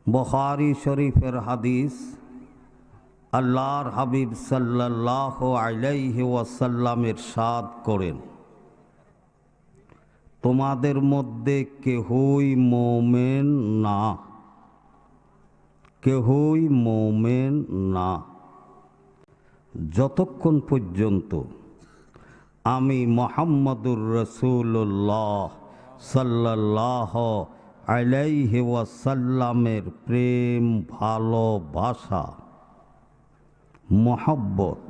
বুখারী শরীফের হাদিস, আল্লাহর হাবিব সাল্লাল্লাহু আলাইহি ওয়াসাল্লাম ইরশাদ করেন, তোমাদের মধ্যে কেহই মুমিন না, কেহই মুমিন না যতক্ষণ পর্যন্ত আমি মুহাম্মদুর রাসূলুল্লাহ সাল্লাল্লাহু আলাইহি ওয়াসাল্লামের প্রেম, ভালোবাসা, মহব্বত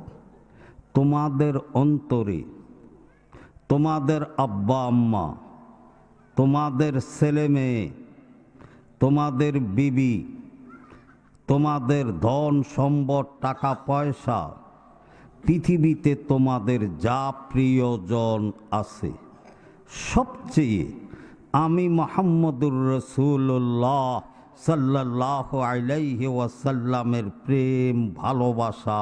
তোমাদের অন্তরে, তোমাদের আব্বা আম্মা, তোমাদের ছেলে মেয়ে, তোমাদের বিবি, তোমাদের ধন সম্পদ, টাকা পয়সা, পৃথিবীতে তোমাদের যা প্রিয়জন আছে, সবচেয়ে আমি মুহাম্মদুর রাসূলুল্লাহ সাল্লাল্লাহু আলাইহি ওয়াসাল্লামের প্রেম, ভালোবাসা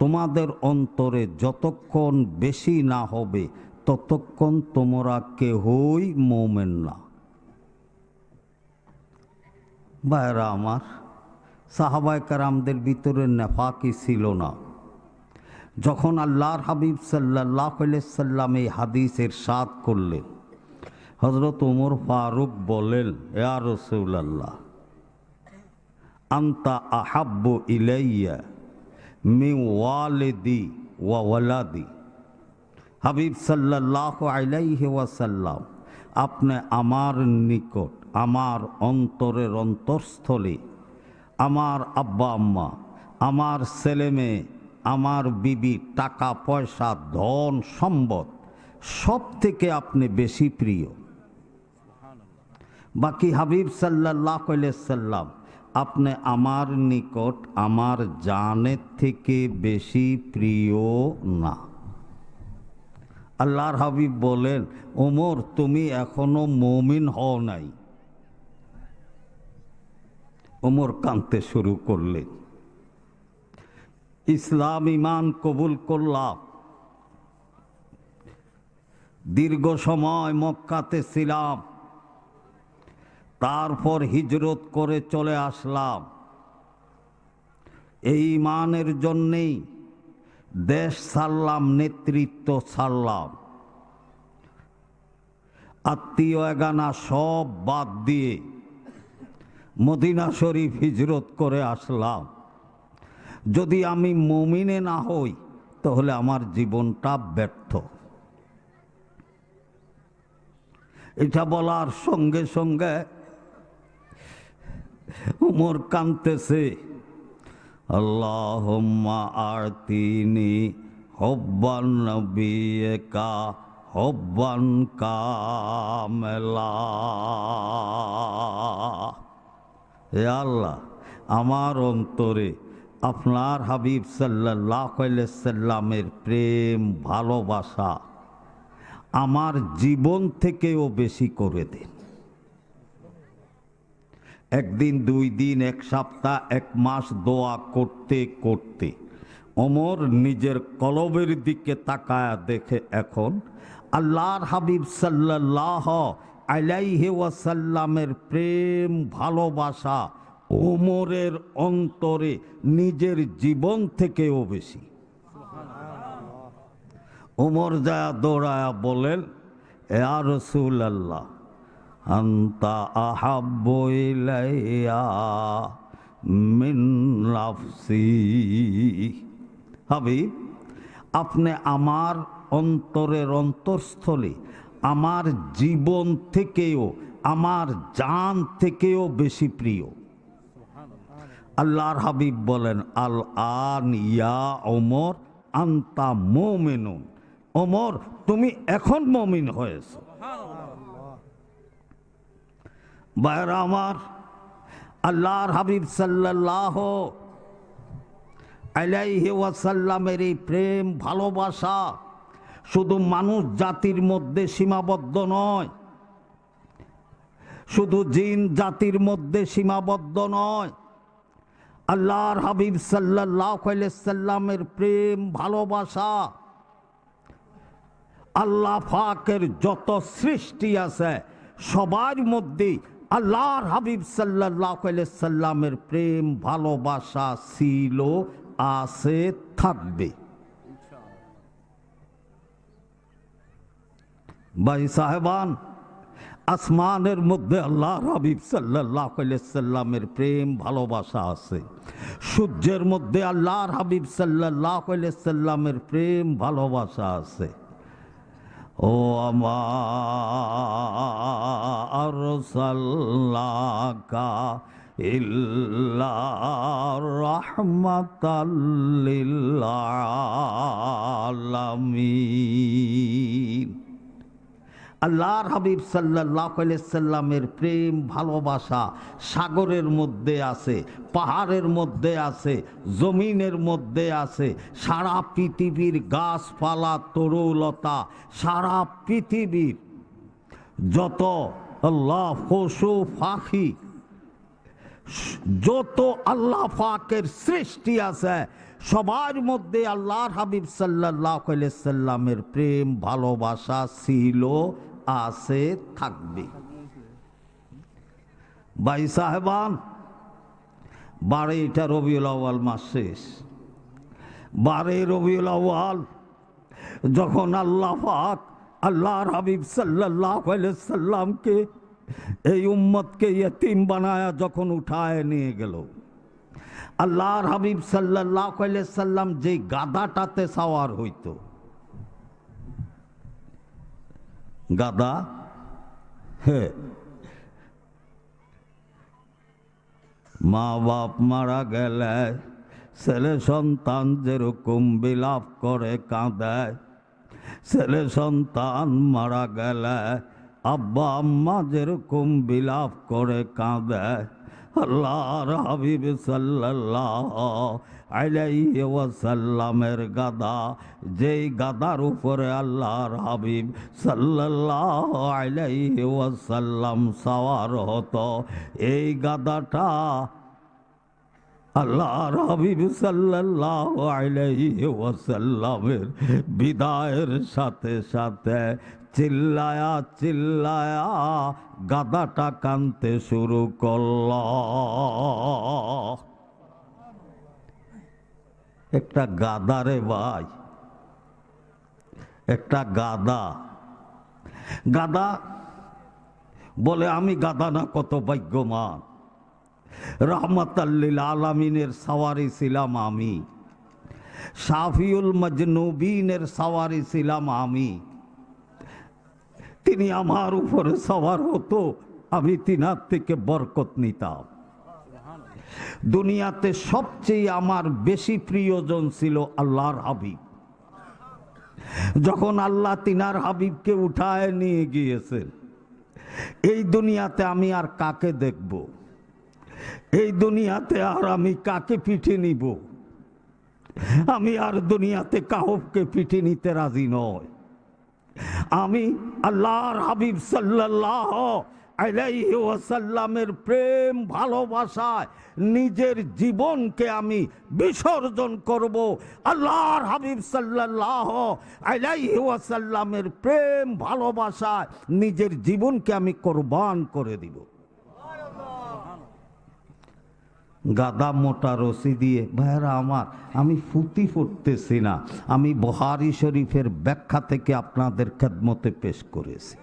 তোমাদের অন্তরে যতক্ষণ বেশি না হবে ততক্ষণ তোমরা কেহই মুমিন না। ভাইরা আমার, সাহাবায়ে কেরামদের ভিতরে নেফাকি ছিল না। যখন আল্লাহর হাবিব সাল্লাল্লাহু আলাইহি সাল্লাম এই হাদিস ইরশাদ করলেন, হযরত ওমর ফারুক বলেন, ইয়া রাসূলুল্লাহ, আনতা আহাব্বু ইলাইয়া মিন ওয়ালিদি ওয়া ওয়ালাদি। হাবিব সাল্লাল্লাহু আলাইহি ওয়াসাল্লাম, আপনি আমার নিকট, আমার অন্তরের অন্তরস্থলে আমার আব্বা আম্মা, আমার ছেলে মেয়ে, আমার বিবি, টাকা পয়সা, ধন সম্পদ সব থেকে আপনি বেশি প্রিয়। বাকি হাবিব সাল্লাল্লাহু আলাইহি সাল্লাম, আপনি আমার নিকট আমার জানের থেকে বেশি প্রিয় না। আল্লাহর হাবিব বলেন, ওমর তুমি এখনো মুমিন হও নাই। ওমর কাঁদতে শুরু করলেন। ইসলাম ঈমান কবুল করলাম, দীর্ঘ সময় মক্কাতে ছিলাম, তারপর হিজরত করে চলে আসলাম। এই ঈমানের জন্যেই দেশ ছাড়লাম, নেতৃত্ব ছাড়লাম, আত্মীয় এগানা সব বাদ দিয়ে মদিনা শরীফ হিজরত করে আসলাম। যদি আমি মুমিনে না হই তাহলে আমার জীবনটা ব্যর্থ। এটা বলার সঙ্গে সঙ্গে ওমর কাঁদতেছে, আল্লাহুম্মা আতিনি হুব্বান নবিয়্যিকা হুব্বান কামেলা। হে আল্লাহ, আমার অন্তরে আপনার হাবিব সাল্লাল্লাহু আলাইহি সাল্লামের প্রেম, ভালোবাসা আমার জীবন থেকেও বেশি করে দেন। একদিন, দুই দিন, এক সপ্তাহ, এক মাস দোয়া করতে করতে ওমর নিজের কলবের দিকে তাকায়া দেখে এখন আল্লাহর হাবিব সাল্লাল্লাহু আলাইহি ওয়াসাল্লামের প্রেম, ভালোবাসা ওমরের অন্তরে নিজের জীবন থেকেও বেশি। ওমর যা দৌড়ায়া বলেন, ইয়া রাসূলুল্লাহ, আনতা আহাব্বু ইলাইয়া মিন নাফসি। হাবিব, আপনি আমার অন্তরের অন্তরস্থলে আমার জীবন থেকেও, আমার জান থেকেও বেশি প্রিয়। আল্লাহর হাবিব বলেন, আল আন ইয়া ওমর আনতা মুমিনুন। ওমর, তুমি এখন মুমিন হয়েছো। ভাইরা আমার, আল্লাহর হাবিব সাল্লাল্লাহু আলাইহি ওয়াসাল্লামের এই প্রেম, ভালোবাসা শুধু মানুষ জাতির মধ্যে সীমাবদ্ধ নয়, শুধু জিন জাতির মধ্যে সীমাবদ্ধ নয়। আল্লাহর হাবিব সাল্লাল্লাহু আলাইহি সাল্লামের প্রেম, ভালোবাসা আল্লাহ পাকের যত সৃষ্টি আছে সবার মধ্যে আল্লাহর হাবিব সাল্লাল্লাহু আলাইহি সাল্লামের প্রেম ভালোবাসা ছিল, আছে, থাকবে। ভাই সাহেবান, আসমানের মধ্যে আল্লাহর হাবিব সাল্লাল্লাহু আলাইহি সাল্লামের প্রেম ভালোবাসা আছে। সূর্যের মধ্যে আল্লাহর হাবিব সাল্লাল্লাহু আলাইহি সাল্লামের প্রেম ভালোবাসা আছে। ও আমার আরসালাকা ইল্লা রাহমাতাল লিল আলামিন। আল্লাহর হাবিব সাল্লাল্লাহু আলাইহি সাল্লামের প্রেম ভালোবাসা সাগরের মধ্যে আছে, পাহাড়ের মধ্যে আছে, জমিনের মধ্যে আছে। সারা পৃথিবীর গাছপালা তরুলতা, সারা পৃথিবীর যত আল্লাহ পশু পাখি, যত আল্লাহ পাকের সৃষ্টি আছে, সবার মধ্যে আল্লাহর হাবিব সাল্লাল্লাহু আলাইহি সাল্লামের প্রেম ভালোবাসা ছিল, আছে, থাকবে। ভাই সাহেবান, 12টা রবিউল আউয়াল মাস শেষ। 12 রবিউল আউয়াল যখন আল্লাহ পাক আল্লাহর হাবিব সাল্লাল্লাহু আলাইহি সাল্লামকে, এই উম্মতকে ইয়তীম বানায়া যখন উঠায় নিয়ে গেল, আল্লাহর হাবিব সাল্লাল্লাহু আলাইহি সাল্লাম যে গাদাটাতে সাওয়ার হইতো, গাদা, মা বাপ মারা গেলে ছেলে সন্তান যেরকম বিলাপ করে কাঁদে, ছেলে সন্তান মারা গেলে আব্বা আম্মা যেরকম বিলাপ করে কাঁদে, আল্লাহর হাবিব সাল্লাল্লাহু আলাইহি ওয়াসাল্লামের গাদা, যেই গাদার উপরে আল্লাহর হাবিব সাল্লাল্লাহু আলাইহি ওয়াসাল্লাম সাওয়ার হতো, এই গাদাটা আল্লাহর হাবিব সাল্লাল্লাহু আলাইহি ওয়াসাল্লামের বিদায়ের সাথে সাথে চিল্লায়া চিল্লায়া গাদাটা কানতে শুরু করল। একটা গাদা রে ভাই, একটা গাদা। গাদা বলে আমি গাদা না, কত ভাগ্যবান, রাহমাতাল লিল আলামিনের সাওয়ারি ছিলাম আমি, শাফিউল মাজনুবিনের সাওয়ারি ছিলাম আমি। তিনি আমার উপরে সওয়ার হতো, আমি তিনার থেকে বরকত নিতাম। দুনিয়াতে সবচেয়ে আমার বেশি প্রিয়জন ছিল আল্লাহর হাবিব। যখন আল্লাহ তিনার হাবিবকে উঠায় নিয়ে গিয়েছেন, এই দুনিয়াতে আমি আর কাকে দেখব, এই দুনিয়াতে আর আমি কাকে পিঠে নিব, আমি আর দুনিয়াতে কাউকে পিঠে নিতে রাজি নয়। আমি আল্লাহর হাবিব সাল্লাল্লাহু আলাইহি ওয়াসাল্লামের প্রেম ভালোবাসায় নিজের জীবনকে আমি বিসর্জন করব। আল্লাহর হাবিব সাল্লাল্লাহু আলাইহি ওয়াসাল্লামের প্রেম ভালোবাসায় নিজের জীবনকে আমি কোরবান করে দিব। গাদা মোটা রশি দিয়ে, ভাইরা আমার, আমি ফুটি ফুটতেছি না, আমি বুখারী শরীফের ব্যাখ্যা থেকে আপনাদের খেদমতে পেশ করেছি।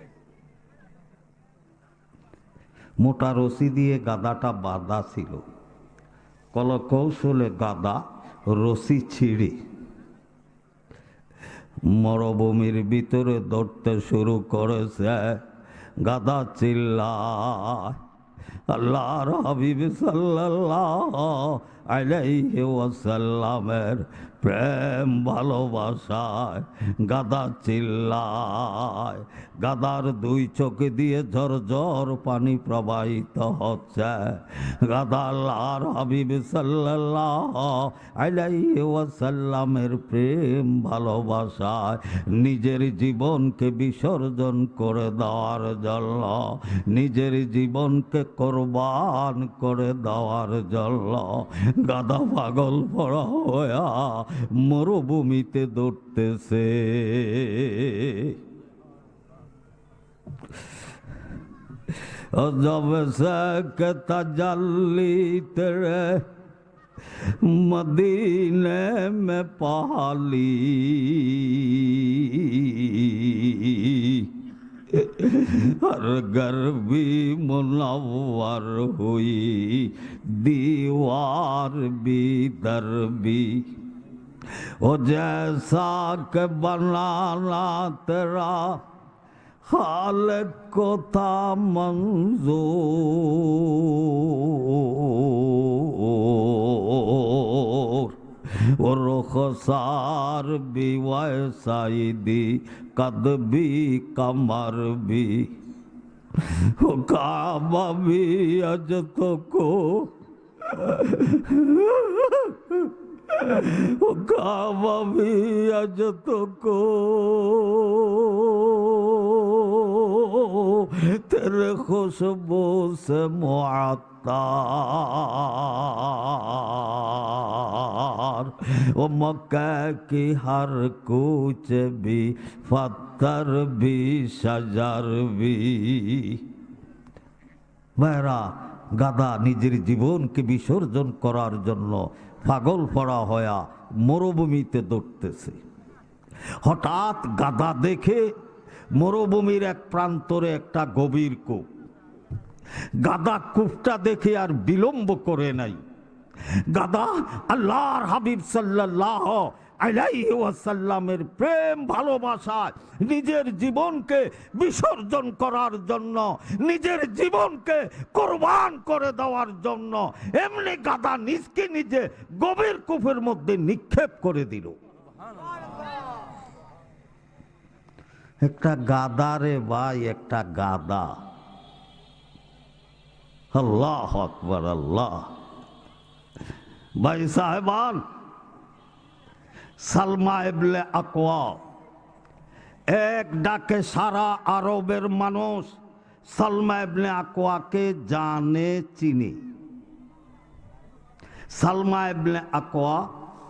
মোটা রশি দিয়ে গাদাটা বাঁধা ছিল, কলকৌশলে গাদা রশি ছিঁড়ে মরুভূমির ভিতরে দৌড়তে শুরু করেছে। গাদা চিল্লায়, আল্লাহর হাবিব সাল্লাল্লাহু আলাইহি ওয়াসাল্লামের প্রেম ভালোবাসায় গাদা চিল্লায়। গাদার দুই চোখ দিয়ে ঝরঝর পানি প্রবাহিত হচ্ছে। গাদা আল্লাহর হাবিব সাল্লাল্লাহু আলাইহি ওয়াসাল্লামের প্রেম ভালোবাসায় নিজের জীবনকে বিসর্জন করে দেওয়ার জন্য, নিজের জীবনকে কোরবান করে দেওয়ার জন্য গাদা পাগল পড়া হয়া মরুভূমিতে দৌড়তেছে। और जब से के तजल्ली तेरे मदीने में पाली हर घर भी मुनव्वर हुई दीवार भी दर भी वो जैसा के बनाना तेरा खालिक को था मंजूर वो रुखसार भी वैसा ही दी कद भी कमर भी वो काबा भी अजतो को वो काबा भी अजतो को तेरे खुशबू से मुअत्तर वो मक्का की हर कूच भी पत्थर भी शजर भी मेरा গাদা নিজের জীবনকে বিসর্জন করার জন্য পাগল পড়া হয়া মরুভূমিতে দৌড়তেছে। হঠাৎ গাদা দেখে মরুভূমির এক প্রান্তরে একটা গভীর কূপ। গাদা কূপটা দেখে আর বিলম্ব করে নাই। গাদা আল্লাহর হাবিব সাল্লাল্লাহু আলাইহি ওয়াসাল্লামের প্রেম ভালোবাসায় নিজের জীবনকে বিসর্জন করার জন্য, নিজের জীবনকে কোরবান করে দেওয়ার জন্য এমনি গাদা নিজকে নিজে গভীর কূপের মধ্যে নিক্ষেপ করে দিল। একটা গাদা রে ভাই, একটা গাদা। আল্লাহু আকবার, আল্লাহ। ভাই সাহেবান, সালমা ইবনে আকওয়া এক ডাকে সারা আরবের মানুষ সালমা ইবনে আকওয়াকে জানে, চিনে। সালমা ইবনে আকওয়া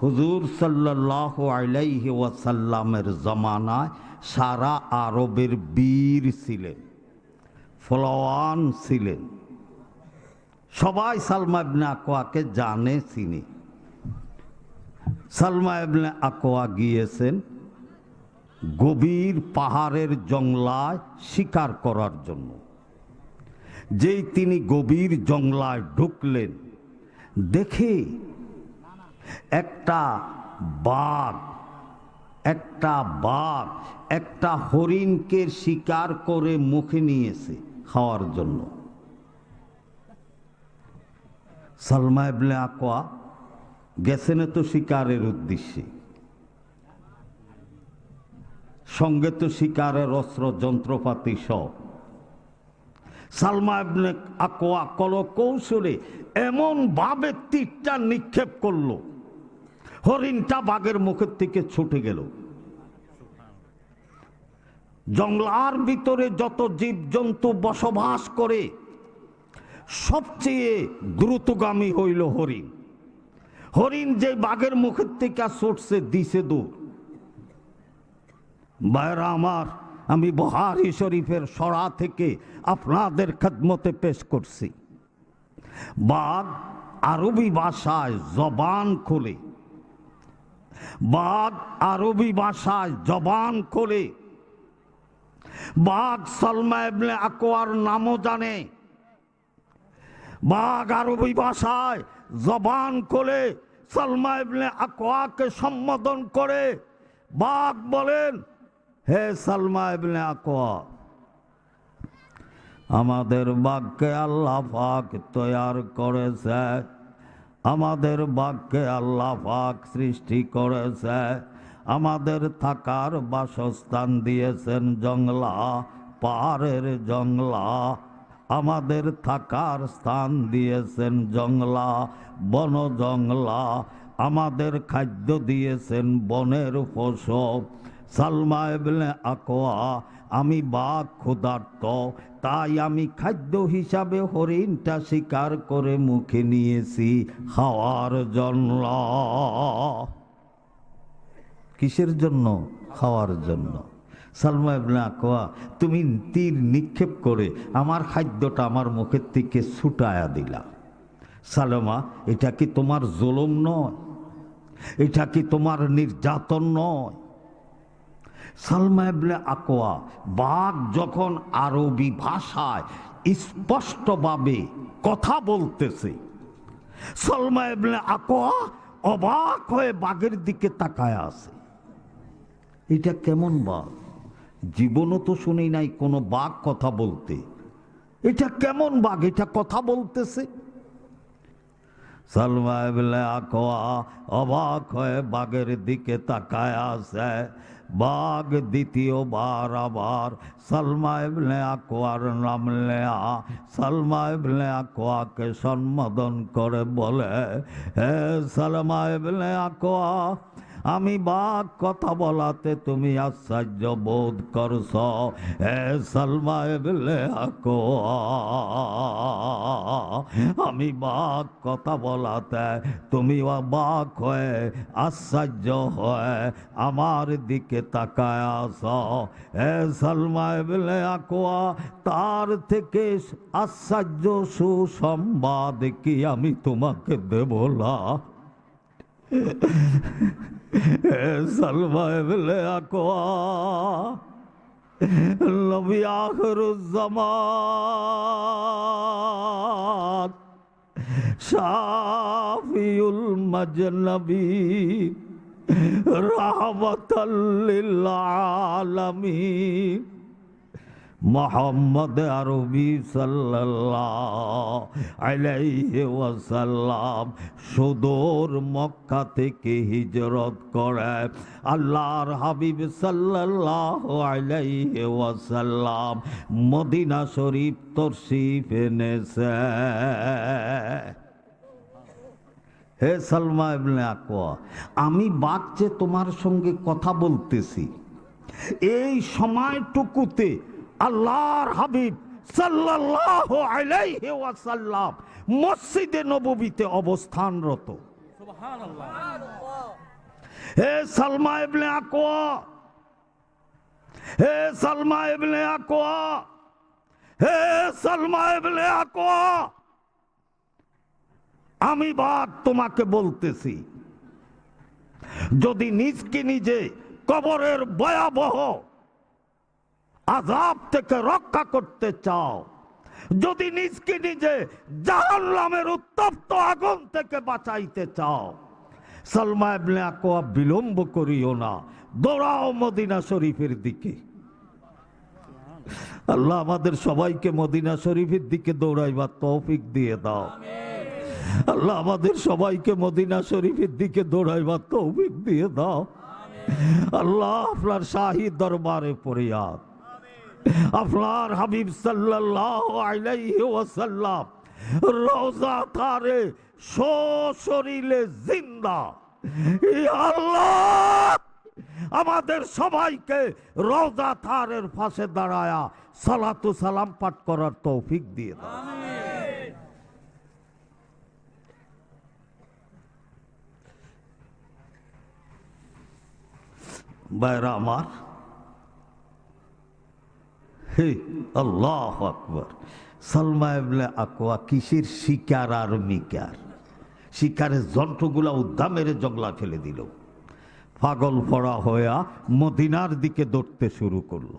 হুজুর সাল্লাল্লাহু আলাইহি ওয়াসাল্লামের জমানায় সারা আরবের বীর ছিলেন, ফলোয়ান ছিলেন। সবাই সালমা ইবনে আকওয়াকে জানে, চিনে। সালমা ইবনে আকওয়া গিয়েছেন গভীর পাহাড়ের জংলায় শিকার করার জন্য। যেই তিনি গভীর জংলায় ঢুকলেন, দেখে একটা বাঘ একটা হরিণকে শিকার করে মুখে নিয়েছে খাওয়ার জন্য। সালমা ইবনে আকওয়া গেছেন তো শিকারের উদ্দেশ্যে, সঙ্গে তো শিকারের অস্ত্র যন্ত্রপাতি সব। সালমা ইবনে আকওয়া কৌশলে এমন ভাবে তীরটা নিক্ষেপ করলো, হরিণটা বাঘের মুখের থেকে ছুটে গেল। জঙ্গলার ভিতরে যত জীবজন্তু বসবাস করে সবচেয়ে দ্রুতগামী হইল হরিণ। হরিণ যে বাঘের মুখের থেকে ছুটছে, দিছে দূর। ভাইরা আমার, আমি বুখারী শরীফের সরা থেকে আপনাদের খেদমতে পেশ করছি। বাঘ আরবি ভাষায় জবান খোলে, বাঘ আরবি ভাষায় জবান খোলে। বাঘ সালমা ইবনে আকওয়ার নামও জানে। বাঘ আরবি ভাষায় জবান খোলে, সালমা ইবনে আকওয়াকে সম্বোধন করে। বাঘ বলেন, হে সালমা ইবনে আকওয়া, আমাদের বাঘকে আল্লাহ পাক তৈয়ার করেছে, আমাদের বাঘকে আল্লাহ পাক সৃষ্টি করেছে, আমাদের থাকার বাসস্থান দিয়েছেন জংলা, পাহাড়ের জংলা। আমাদের থাকার স্থান দিয়েছেন জংলা, বন জংলা। আমাদের খাদ্য দিয়েছেন বনের ফসল। সালমা ইবনে আকওয়া, আমি বাঘ ক্ষুধার্ত, তাই আমি খাদ্য হিসাবে হরিণটা শিকার করে মুখে নিয়েছি খাওয়ার জন্য। কিসের জন্য? খাওয়ার জন্য। সালমা ইবনে আকওয়া, তুমি তীর নিক্ষেপ করে আমার খাদ্যটা আমার মুখের থেকে ছুটায়া দিলা। সালমা, এটা কি তোমার জুলুম নয়? এটা কি তোমার নির্যাতন নয়? সালমা ইবনে আকওয়া, বাঘ যখন আরবি ভাষায় স্পষ্টভাবে কথা বলতেছে, সালমা ইবনে আকওয়া অবাক হয়ে বাঘের দিকে তাকায় আছে। এটা কেমন বাঘ? জীবনও তো শুনি নাই কোনো বাঘ কথা বলতে। এটা কেমন বাঘ, এটা কথা বলতেছে? সালমা ইবনে আকওয়া অবাক হয়ে বাঘের দিকে তাকায় আছে। বাঘ দ্বিতীয়বার আবার সালমা ইবনে আকওয়ার নাম নেয়া সালমা ইবনে আকওয়াকে সম্বোধন করে বলে, হে সালমা ইবনে আকওয়া, আমি বাঘ কথা বলাতে তুমি আশ্চর্য বোধ করছ। হে সালমা ইবনে আকওয়া, আমি বাঘ কথা বলাতে তুমি বাঘ হয়ে আশ্চর্য হয়ে আমার দিকে তাকায় আস। হে সালমা ইবনে আকওয়া, তার থেকে আশ্চর্য সুসংবাদ কি আমি তোমাকে দেব না? সালমা ইবনে আকওয়া, নবী আখিরুজ জামান, শাফিউল মাজনবীন, রাহমাতাল লিল আলামিন, মোহাম্মদ আরবি সাল্লাল্লাহু আলাইহি ওয়াসাল্লাম সুদূর মক্কা থেকে হিজরত করে আল্লাহর হাবিব সাল্লাল্লাহু আলাইহি ওয়াসাল্লাম মদিনা শরীফ তশরিফ এনেছে। হে সালমা ইবনে আকওয়া, আমি বাঘ যে তোমার সঙ্গে কথা বলতেছি, এই সময়টুকুতে আল্লাহর হাবিব সাল্লাল্লাহু আলাইহি ওয়াসাল্লাম মসজিদে নববীতে অবস্থানরত। সুবহানাল্লাহ। হে সালমা ইবনে আকওয়া, হে সালমা ইবনে আকওয়া, হে সালমা ইবনে আকওয়া, আমি বাদ তোমাকে বলতেছি, যদি নিজকে নিজে কবরের ভয়াবহ আযাব থেকে রক্ষা করতে চাও, যদি নিজকে নিজে জাহান্নামের উত্তপ্ত আগুন থেকে বাঁচাইতে চাও, সালমা ইবনে আকওয়া বিলম্ব করিও না, দৌড়াও মদিনা শরীফের দিকে। আল্লাহ আমাদের সবাইকে মদিনা শরীফের দিকে দৌড়াইবার তৌফিক দিয়ে দাও। আল্লাহ আমাদের সবাইকে মদিনা শরীফের দিকে দৌড়াইবার তৌফিক দিয়ে দাও। আল্লাহ আপনার শাহী দরবারে ফরিয়াদ, আপনার হাবিব সাল্লাল্লাহু আলাইহি ওয়াসাল্লাম রওজা তারে সশরীরে জিন্দা, ইয়া আল্লাহ আমাদের সবাইকে রওজা তারের পাশে দাঁড়ায়া সালাতু সালাম পাঠ করার তৌফিক দিয়ে দাও। ভাইরা আমার, হে আল্লাহু আকবার। সালমা ইবনে আকওয়া কিসের শিকার আর মিকার, শিকারের যন্ত্রগুলা উদ্যা মেরে জংলা ফেলে দিল, পাগল পড়া হইয়া মদিনার দিকে দৌড়তে শুরু করলো।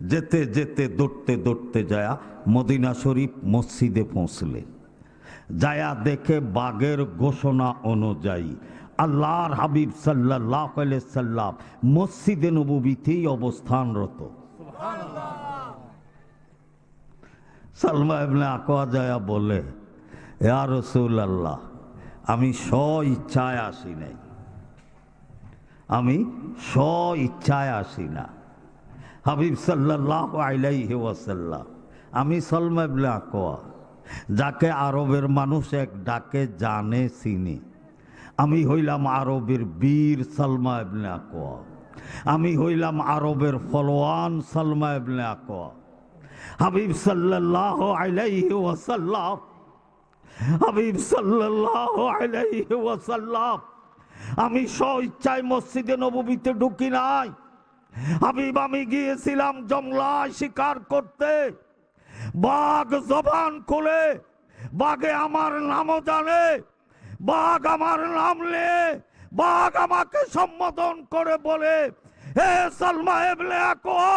যেতে যেতে দৌড়তে দৌড়তে যায়া মদিনা শরীফ মসজিদে পৌঁছলেন। যায়া দেখে বাগের ঘোষণা অনুযায়ী আল্লাহর হাবিব সাল্লাল্লাহু আলাইহি সাল্লাম মসজিদে নববীতেই অবস্থানরত। সালমা ইবনে আকওয়া যায়া বলে, ইয়া রাসূলুল্লাহ, আমি স্ব ইচ্ছায় আসি নাই, আমি স্ব ইচ্ছায় আসি না। হাবিব সাল্লাল্লাহু আলাইহি ওয়াসাল্লাম, আমি সালমা ইবনে আকওয়া, যাকে আরবের মানুষ এক ডাকে জানে চিনি, আমি হইলাম আরবের বীর সালমা ইবনে আকওয়া, আমি হইলাম আরবের ফলোয়ান সালমা ইবনে আকওয়া। হাবিব সাল্লাল্লাহু আলাইহি ওয়াসাল্লাম, হাবিব সাল্লাল্লাহু আলাইহি ওয়াসাল্লাম, আমি স্ব ইচ্ছায় মসজিদে নববীতে ঢুকি নাই, হাবিব আমি গিয়েছিলাম জংলায় শিকার করতে, বাঘ জবান খুলে, বাঘে আমার নামও জানে, বাঘ আমার নাম নিয়ে বাঘ আমাকে সম্বোধন করে বলে, হে সালমা ইবনে আকওয়া,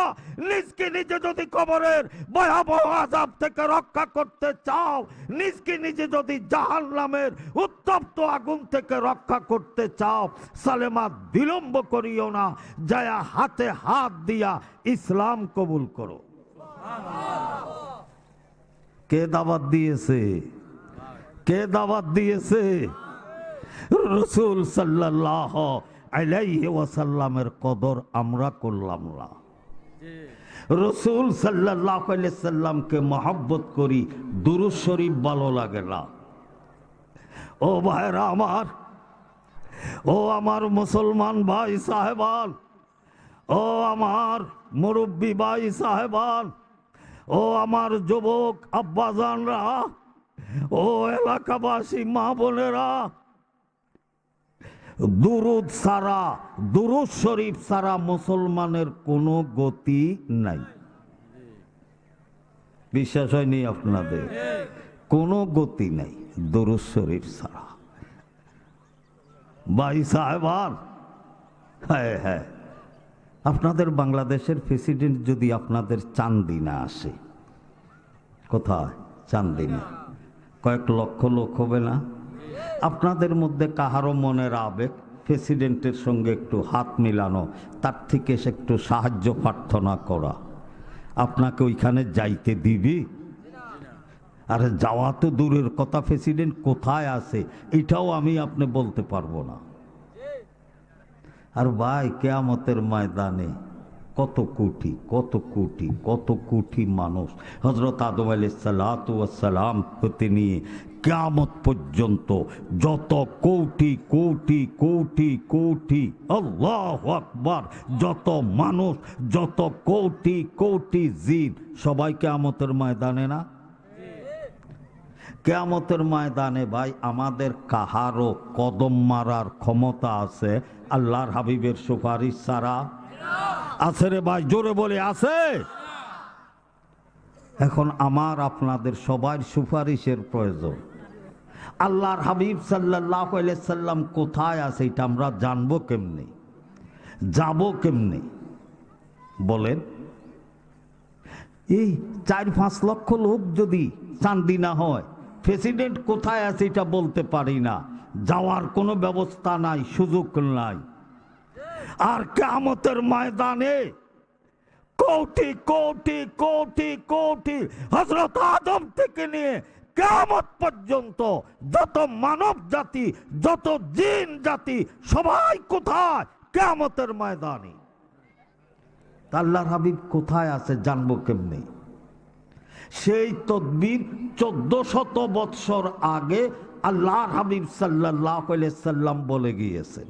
নিজকে নিজে যদি কবরের ভয়াবহ আযাব থেকে রক্ষা করতে চাও, নিজকে নিজে যদি জাহান্নামের উত্তপ্ত আগুন থেকে রক্ষা করতে চাও, সালেমা বিলম্ব করিও না, যায়া হাতে হাত দিয়া ইসলাম কবুল করো। কে দাওয়াত দিয়েছে? কে দাওয়াত দিয়েছে? রাসূল সাল্লাল্লাহু আলাইহি ওয়াসাল্লামের কদর আমরা করলাম না। রাসূল সাল্লাল্লাহু আলাইহি সাল্লামকে মহব্বত করি, দুরূদ শরীফ ভালো লাগে না। ও ভাইরা আমার, ও আমার মুসলমান ভাই সাহেবান, ও আমার মুরব্বী ভাই সাহেবান, ও আমার যুবক আব্বাজানরা, ও এলাকাবাসী মা বোনেরা, দুরুদ সারা, দুরুদ শরীফ সারা মুসলমানের কোনো গতি নাই। বিশ্বাস হয়নি আপনাদের? কোনো গতি নাই দুরুদ শরীফ সারা। ভাই সাহেবান, হ্যাঁ হ্যাঁ, আপনাদের বাংলাদেশের প্রেসিডেন্ট যদি আপনাদের চান্দিনা আসে, কোথায় চান্দিনা, কয়েক লক্ষ লোক হবে না? আপনাদের মধ্যে কাহারও মনের আবেগ প্রেসিডেন্টের সঙ্গে একটু হাত মিলানো, তার থেকে সে একটু সাহায্য প্রার্থনা করা, আপনাকে ওইখানে যাইতে দিবি? আর যাওয়া তো দূরের কথা, প্রেসিডেন্ট কোথায় আছে এটাও আমি আপনি বলতে পারবো না। আর ভাই কিয়ামতের ময়দানে কত কোটি কত কোটি কত কোটি মানুষ হযরত আদম আলাইহিস সালাতু ওয়াস সালাম হতে নিয়ে কিয়ামত পর্যন্ত যত কোটি কোটি কোটি কোটি, আল্লাহু আকবার, যত মানুষ, যত কোটি কোটি জিন, সবাই কিয়ামতের ময়দানে না? কিয়ামতের ময়দানে ভাই আমাদের কাহারও কদম মারার ক্ষমতা আছে আল্লাহর হাবিবের সুপারিশ ছাড়া? আছে রে ভাই, জোরে বলে আছে? এখন আমার আপনাদের সবার সুপারিশের প্রয়োজন। আল্লাহর হাবিব সাল্লাল্লাহু আলাইহি সাল্লাম কোথায় আছে এটা আমরা জানবো কেমনে, যাব কেমনে বলেন? এই 4-5 লক্ষ লোক যদি চান্দিনা হয়, প্রেসিডেন্ট কোথায় আছে এটা বলতে পারি না, যাওয়ার কোনো ব্যবস্থা নাই, সুযোগ নাই। আর কিয়ামতের ময়দানে কোটি কোটি কোটি কোটি হযরত আদম থেকে নিয়ে কিয়ামত পর্যন্ত যত মানব জাতি, যত জিন জাতি, সবাই কোথায়? কিয়ামতের ময়দানে। আল্লাহর হাবিব কোথায় আছে জানবো কেমনে? সেই তদবির 1400 বৎসর আগে আল্লাহর হাবিব সাল্লাল্লাহু আলাইহি সাল্লাম বলে গিয়েছেন।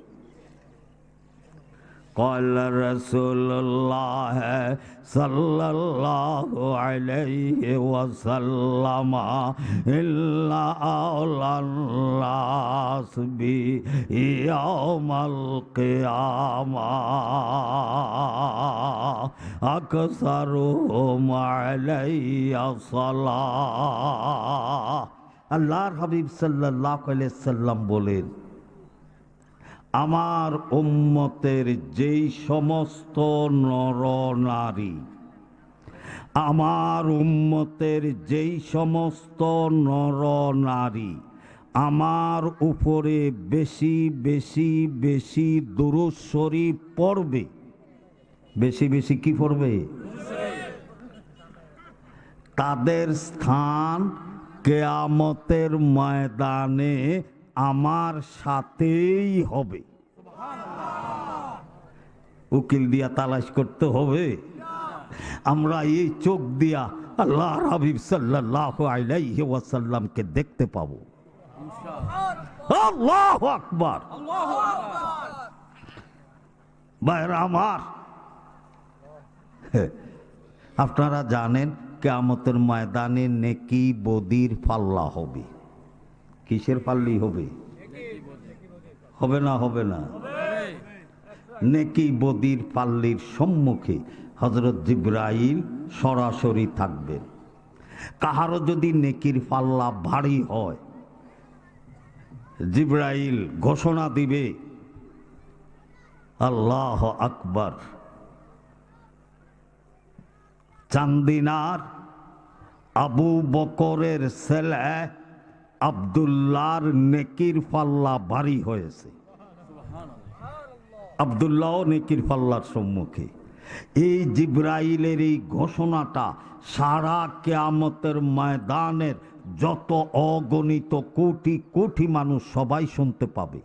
قال رسول الله صلى الله عليه وسلم إلا أولى الناس بي يوم القيامة أكثرهم علي صلاة। আল্লাহর হাবিব সাল্লাল্লাহু আলাইহি সাল্লাম বলেন, আমার উম্মতের যেই সমস্ত নর নারী, আমার উম্মতের যেই সমস্ত নর নারী আমার উপরে বেশি বেশি বেশি দুরূদ শরীফ পড়বে, বেশি বেশি কি পড়বে? তাদের স্থান কিয়ামতের ময়দানে আমার সাথেই হবে। উকিল দিয়া তালাশ করতে হবে? আমরা এই চোখ দিয়া আল্লাহর হাবিব সাল্লাল্লাহু আলাইহি ওয়াসাল্লামকে দেখতে পাবো। আল্লাহু আকবার। ভাইরা আমার, আপনারা জানেন কিয়ামতের ময়দানে নেকি বদির পাল্লা হবে। কিসের পাল্লি হবে? হবে না? হবে না? নেকি বদির পাল্লির সম্মুখে হযরত জিবরাইল সরাসরি থাকবেন। কাহারও যদি নেকির পাল্লা ভারী হয়, জিবরাইল ঘোষণা দিবে, আল্লাহ আকবার, চান্দিনার আবু বকরের ছেলে আব্দুল্লাহর নেকির পাল্লা ভারী হয়েছে। আব্দুল্লাহ নেকির পাল্লার সম্মুখে। এই জিবরাইলের এই ঘোষণাটা সারা কিয়ামতের ময়দানের যত অগণিত কোটি কোটি মানুষ সবাই শুনতে পাবে।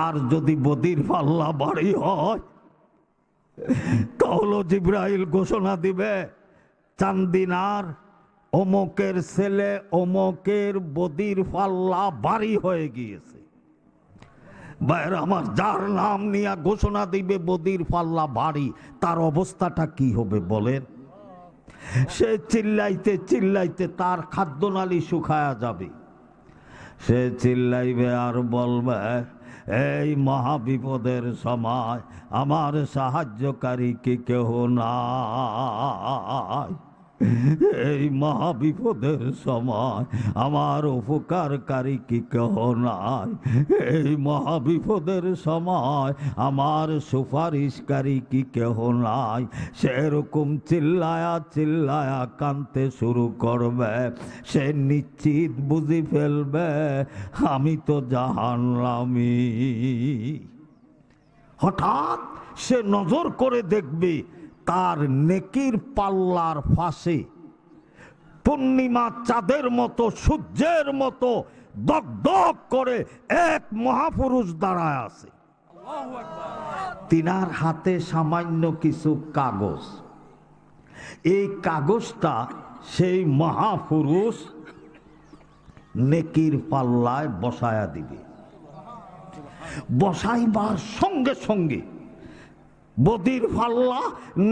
আর যদি বদির পাল্লা ভারী হয়, তাহলে জিবরাইল ঘোষণা দিবে, চান্দিনার অমকের ছেলে অমকের বদির পাল্লা ভারী হয়ে গিয়েছে। ভাইয়ের আমার, যার নাম নিয়ে ঘোষণা দিবে বদির পাল্লা ভারী, তার অবস্থাটা কি হবে বলেন? সে চিল্লাইতে চিল্লাইতে তার খাদ্যনালী শুকায়া যাবে। সে চিল্লাইবে আর বলবে, এই মহাবিপদের সময় আমার সাহায্যকারী কি কেহ নাই? এই মহাবিপদের সময় আমার উপকারকারী কি কেহ নাই? এই মহাবিপদের সময় আমার সুপারিশকারী কি কেহ নাই? সেরকম চিল্লায়া চিল্লায়া কাঁদতে শুরু করবে। সে নিশ্চিত বুঝি ফেলবে, আমি তো জাহান্নামী। হঠাৎ সে নজর করে দেখবে, তার নেকির পাল্লার পাশে পূর্ণিমা চাঁদের মতো সূর্যের মতো দগদগ করে এক মহাপুরুষ দাঁড়ায় আছে। তিনার হাতে সামান্য কিছু কাগজ। এই কাগজটা সেই মহাপুরুষ নেকির পাল্লায় বসায়া দিবে। বসাইবার সঙ্গে সঙ্গে বদির পাল্লা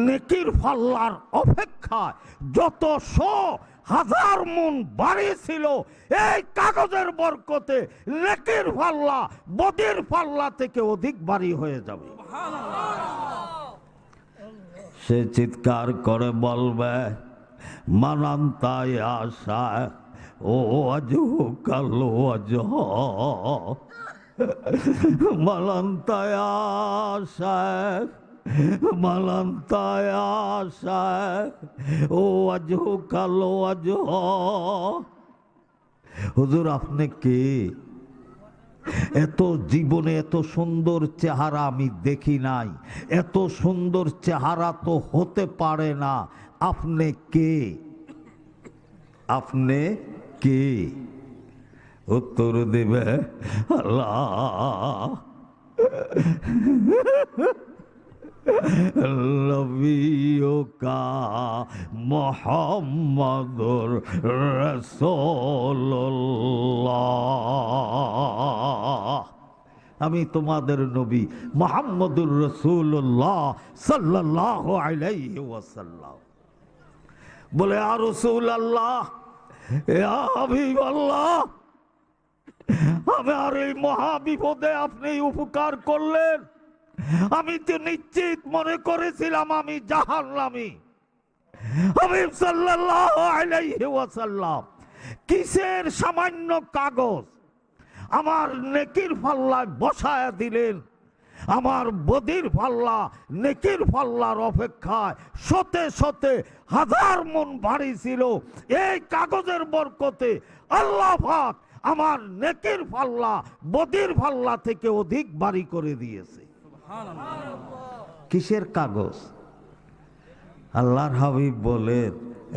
নেকির পাল্লার অপেক্ষায় যত হাজার মন বাড়ি ছিল, এই কাগজের বরকতে নেকির পাল্লা বদির পাল্লা থেকে অধিক ভারী হয়ে যাবে। সে চিৎকার করে বলবে, মানান্তায় আশা ও আজ কালো আজ, মালান্তায় আশা মালান্তায় আশা ও আজ কালো আজ। হুজুর, আপনি কে? এত জীবনে এত সুন্দর চেহারা আমি দেখি নাই, এত সুন্দর চেহারা তো হতে পারে না। আপনি কে? আপনি কে? উত্তর দিবে, আল্লাহ নবিয়ুকা মুহাম্মাদুর রাসূলুল্লাহ, আমি তোমাদের নবী মুহাম্মদুর রাসূলুল্লাহ সাল্লাল্লাহু আলাইহি ওয়াসাল্লাম। বলে, আর রাসূলুল্লাহ, ইয়া হাবিবাল্লাহ, আমার এই মহাবিপদে আপনি উপকার করলেন। আমি তো নিশ্চিত মনে করেছিলাম আমি জাহান্নামী। হাবিব সাল্লাল্লাহু আলাইহি ওয়াসাল্লাম কিসের সামান্য কাগজ আমার নেকির পাল্লায় বসায়া দিলেন। আমার বদির পাল্লা নেকির পাল্লার অপেক্ষায় শতে শতে হাজার মন ভারী ছিল। এই কাগজের বরকতে আল্লাহ পাক আমার নেকির পাল্লা বদির পাল্লা থেকে অধিক ভারী করে দিয়েছে। কিসের কাগজ? আল্লাহর হাবিব বলেন,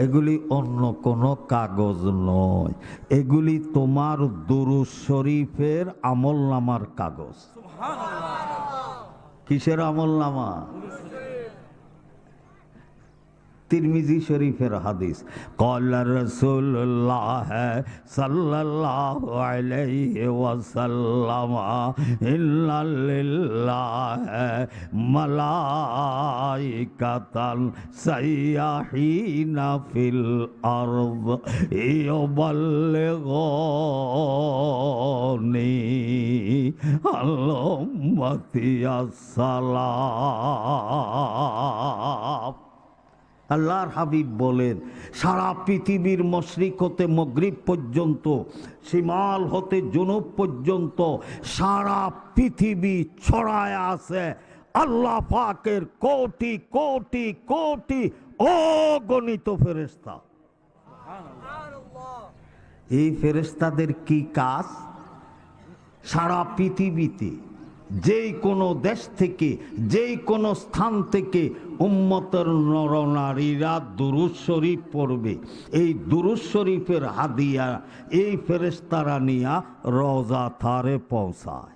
এগুলি অন্য কোনো কাগজ নয়, এগুলি তোমার দুরূদ শরীফের আমলনামার কাগজ। কিসের আমলনামা? तिरमिजी शरीफेर हदीस क़ाल रसूलुल्लाह सल्लल्लाहु अलैहि वसल्लम इन्ना लिल्लाहि मलाइकतन सय्याहीना फिल अर्द युबल्लिगूनी उम्मती अस्सलाम। আল্লাহর হাবিব বলেন সারা পৃথিবীর মশরিক হতে মগরিব পর্যন্ত, শিমাল হতে জুনুব পর্যন্ত সারা পৃথিবী ছড়ায় আছে আল্লাহ পাকের কোটি কোটি কোটি অগণিত ফেরেশতা। এই ফেরেশতাদের কি কাজ? সারা পৃথিবীতে যেই কোনো দেশ থেকে, যেই কোনো স্থান থেকে উম্মতের নরনারীরা দুরূদ শরীফ পড়বে, এই দুরূদ শরীফের হাদিয়া এই ফেরেশতারা নিয়া রওজা থারে পৌঁছায়।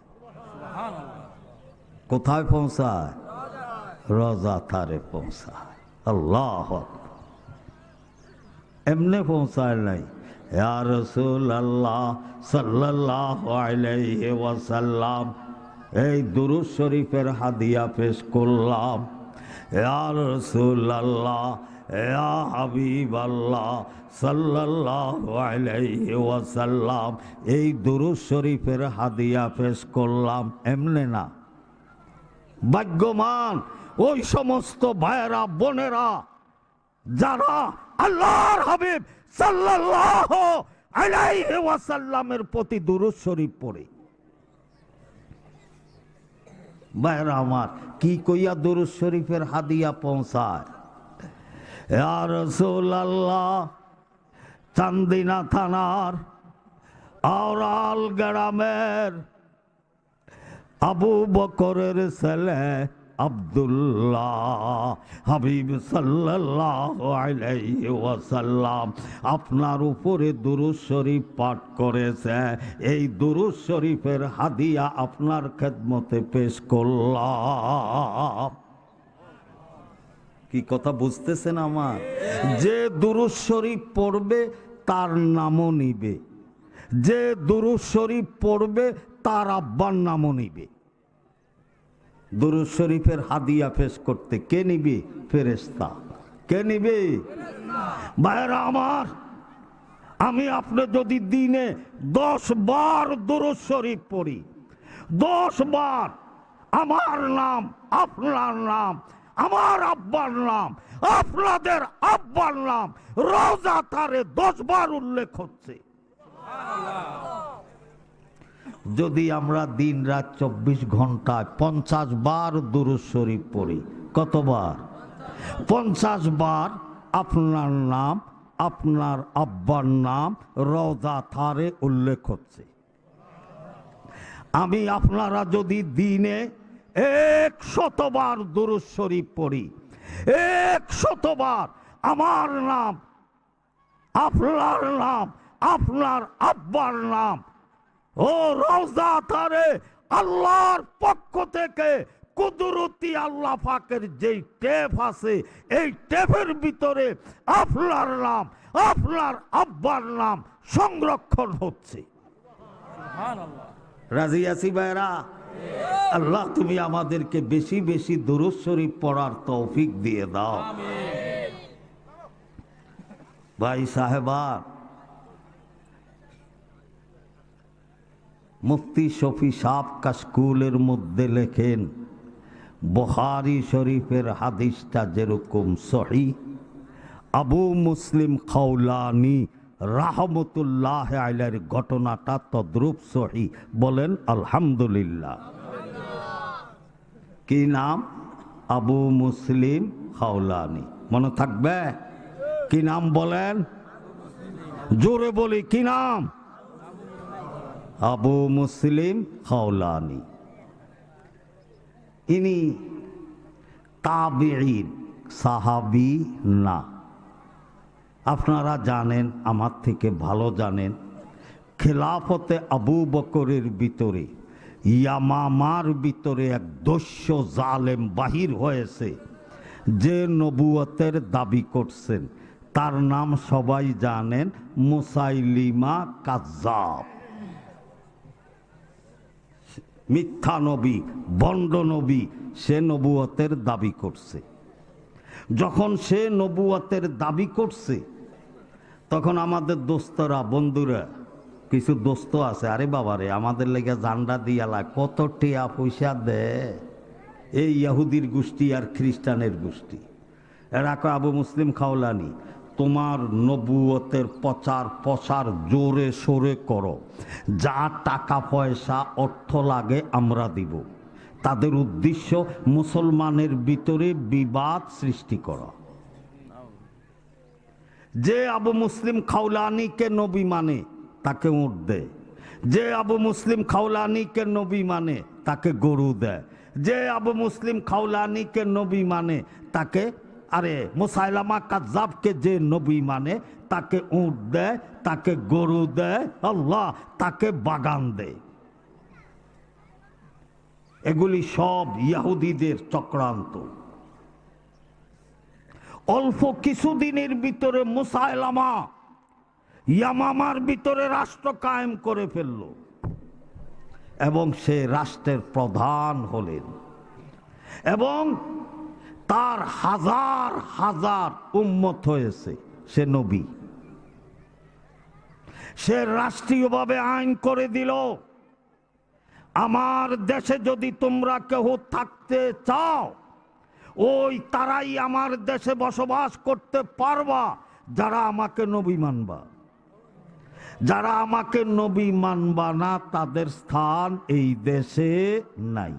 কোথায় পৌঁছায়? রওজা থারে পৌঁছায়। আল্লাহ এমনে পৌঁছায় নাই, ইয়া রাসূলুল্লাহ সাল্লাল্লাহু আলাইহি ওয়াসাল্লাম এই দুরূদ শরীফের হাদিয়া পেশ করলাম, ইয়া রাসূলুল্লাহ ইয়া হাবিবাল্লাহ সাল্লাল্লাহু আলাইহি ওয়াসাল্লাম এই দুরূদ শরীফের হাদিয়া পেশ করলাম। এমনে না। ভাগ্যবান ওই সমস্ত ভাইয়েরা বোনেরা যারা আল্লাহর হাবিব সাল্লাল্লাহু আলাইহি ওয়াসাল্লামের প্রতি দুরূদ শরীফ পড়ে। ভাইরা আমার, কি কইয়া দুরূদ শরীফের হাদিয়া পৌঁছায়? ইয়া রাসূলুল্লাহ চান্দিনা থানার আওরাল গ্রামের আবু বকরের ছেলে আব্দুল্লাহ হাবিব সাল্লাল্লাহু আলাইহি ওয়াসাল্লাম আপনার উপরে দুরূদ শরীফ পাঠ করেছে। এই দুরূদ শরীফের হাদিয়া আপনার খেদমতে পেশ করলাম। কি কথা বুঝতেছেন আমার? যে দুরূদ শরীফ পড়বে তার নামও নিবে, যে দুরূদ শরীফ পড়বে তার আব্বার নামও নিবে। দুরূদ শরীফের হাদিয়া পেশ করতে কে নিবে? ফেরেশতা। কে নিবে? ভাইরা আমার, আমি আপনি যদি দিনে 10 বার দুরূদ শরীফ পড়ি, 10 বার আমার নাম, আপনার নাম, আমার আব্বার নাম, আপনাদের আব্বার নাম রওজা তারে 10 বার উল্লেখ হচ্ছে। যদি আমরা দিন রাত 24 ঘন্টায় 50 বার দুরূদ শরীফ পড়ি, কতবার? 50 বার আপনার নাম, আপনার আব্বার নাম রওজা থারে উল্লেখ হচ্ছে। আমি আপনারা যদি দিনে 100 বার দুরূদ শরীফ পড়ি, 100 বার আমার নাম, আপনার নাম, আপনার আব্বার নাম ও রওজা থারে আল্লাহর পক্ষ থেকে কুদরতি আল্লাহ পাকের যেই টেপ আছে, এই টেপের ভিতরে আপনার নাম, আপনার আব্বার নাম সংরক্ষণ হচ্ছে। রাজি আছি ভাইরা? আল্লাহ তুমি আমাদেরকে বেশি বেশি দুরূদ শরীফ পড়ার তৌফিক দিয়ে দাও। ভাই সাহেবা, মুফতি শফি সাহেব কাশকুলের মধ্যে লেখেন বুখারী শরীফের হাদিসটা যেরকম সহিহ, আবু মুসলিম খাওলানি রাহমাতুল্লাহ আলাইহির ঘটনাটা তদ্রূপ সহিহ। বলেন আলহামদুলিল্লাহ। কি নাম? আবু মুসলিম খাওলানি। মনে থাকবে? কি নাম বলেন? জোরে বলি, কি নাম? আবু মুসলিম খাওলানি। ইনি তাবিঈন, সাহাবী না। আপনারা জানেন, আমার থেকে ভালো জানেন, খেলাফতে আবু বকরের ভিতরে, ইয়ামামার ভিতরে এক দস্যু জালেম বাহির হয়েছে। যে নবুয়তের দাবি করছেন তার নাম সবাই জানেন, মুসাইলিমা কাজ্জাব। মিথ্যা নবী, ভণ্ড নবী, সে নবুয়তের দাবি করছে। যখন সে নবুয়তের দাবি করছে তখন আমাদের দোস্তরা, বন্ধুরা, কিছু দোস্ত আছে, আরে বাবারে আমাদের লেগে জান্ডা দিয়ালা, কত টিয়া পয়সা দেয় এই ইহুদির গোষ্ঠী আর খ্রিস্টানের গোষ্ঠী। এরা কয়, আবু মুসলিম খাওলানি, তোমার নবুয়তের প্রচার প্রসার জোরে সোরে করো, যা টাকা পয়সা অর্থ লাগে আমরা দিব। তাদের উদ্দেশ্য মুসলমানের ভিতরে বিবাদ সৃষ্টি করা। যে আবু মুসলিম খাওলানিকে নবী মানে তাকে উট দেয়, যে আবু মুসলিম খাওলানিকে নবী মানে তাকে গরু দেয়, যে আবু মুসলিম খাওলানিকে নবী মানে তাকে, আরে মুসাইলামা কাজ্জাবকে যে নবী মানে তাকে উট দেয়, তাকে গরু দেয়, আল্লাহ তাকে বাগান দেয়। এগুলি সব ইহুদিদের চক্রান্ত। অল্প কিছুদিনের ভিতরে মুসাইলামা ইয়ামামার ভিতরে রাষ্ট্র কায়েম করে ফেলল এবং সে রাষ্ট্রের প্রধান হলেন এবং তার হাজার হাজার উম্মত হয়েছে। সে নবী, সে রাষ্ট্রীয়ভাবে আইন করে দিল, আমার দেশে যদি তোমরা কেউ থাকতে চাও ওই তারাই আমার দেশে বসবাস করতে পারবা যারা আমাকে নবী মানবা। যারা আমাকে নবী মানবা না তাদের স্থান এই দেশে নাই।